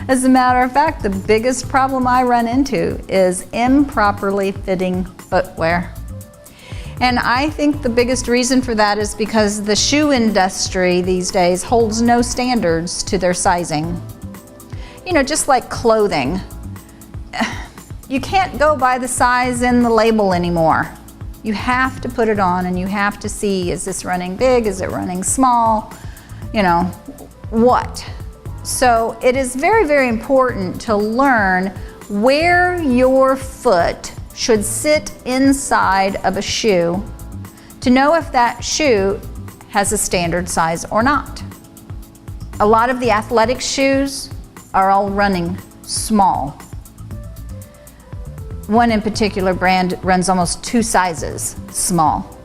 As a matter of fact, the biggest problem I run into is improperly fitting footwear. And I think the biggest reason for that is because the shoe industry these days holds no standards to their sizing. You know, just like clothing. You can't go by the size in the label anymore. You have to put it on and you have to see, is this running big, is it running small, you know, what? So it is very, very important to learn where your foot should sit inside of a shoe to know if that shoe has a standard size or not. A lot of the athletic shoes are all running small. One in particular brand runs almost 2 sizes small.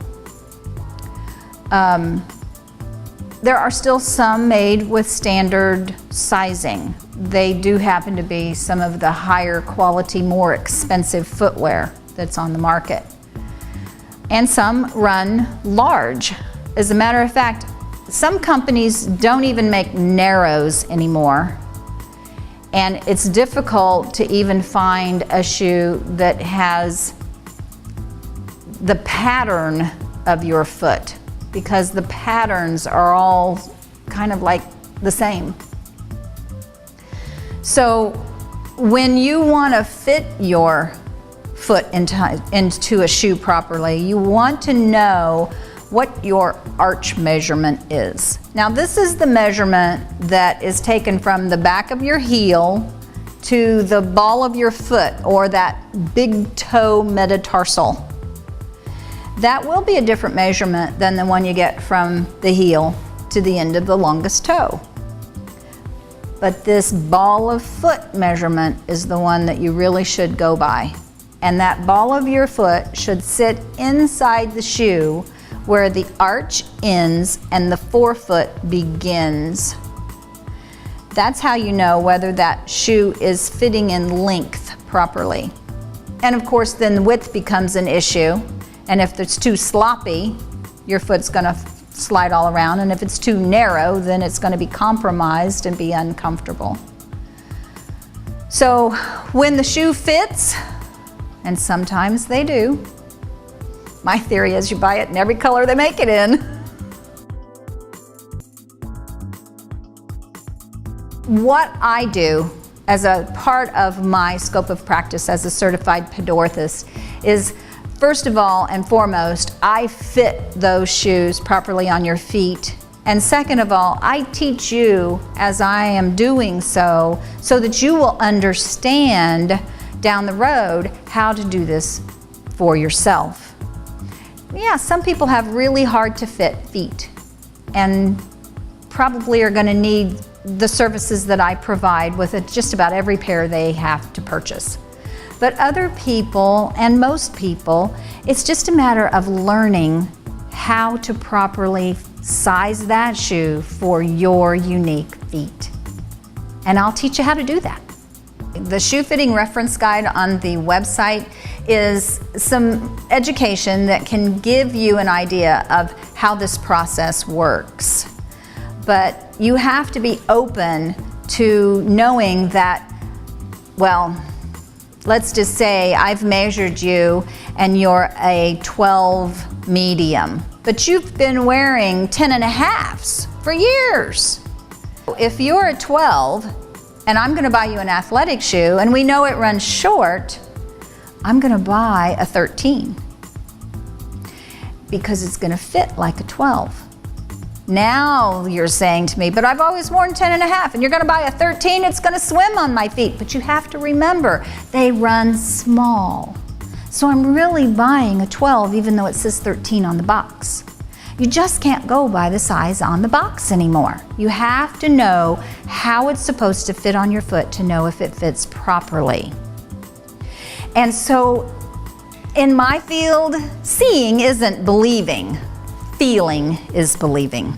There are still some made with standard sizing. They do happen to be some of the higher quality, more expensive footwear that's on the market. And some run large. As a matter of fact, some companies don't even make narrows anymore. And it's difficult to even find a shoe that has the pattern of your foot, because the patterns are all kind of like the same. So when you want to fit your foot into a shoe properly, you want to know what your arch measurement is. Now this is the measurement that is taken from the back of your heel to the ball of your foot, or that big toe metatarsal. That will be a different measurement than the one you get from the heel to the end of the longest toe. But this ball of foot measurement is the one that you really should go by. And that ball of your foot should sit inside the shoe where the arch ends and the forefoot begins. That's how you know whether that shoe is fitting in length properly. And of course, then the width becomes an issue. And if it's too sloppy, your foot's gonna slide all around. And if it's too narrow, then it's gonna be compromised and be uncomfortable. So when the shoe fits, and sometimes they do, my theory is you buy it in every color they make it in. What I do as a part of my scope of practice as a certified podorthist is, first of all and foremost, I fit those shoes properly on your feet. And second of all, I teach you as I am doing so that you will understand down the road how to do this for yourself. Yeah, some people have really hard to fit feet and probably are going to need the services that I provide with just about every pair they have to purchase. But other people, and most people, it's just a matter of learning how to properly size that shoe for your unique feet. And I'll teach you how to do that. The shoe fitting reference guide on the website is some education that can give you an idea of how this process works. But you have to be open to knowing that, well, let's just say I've measured you and you're a 12 medium, but you've been wearing 10.5s for years. If you're a 12 and I'm gonna buy you an athletic shoe and we know it runs short, I'm gonna buy a 13 because it's gonna fit like a 12. Now you're saying to me, but I've always worn 10.5 and you're gonna buy a 13, it's gonna swim on my feet. But you have to remember, they run small. So I'm really buying a 12 even though it says 13 on the box. You just can't go by the size on the box anymore. You have to know how it's supposed to fit on your foot to know if it fits properly. And so in my field, seeing isn't believing. Feeling is believing.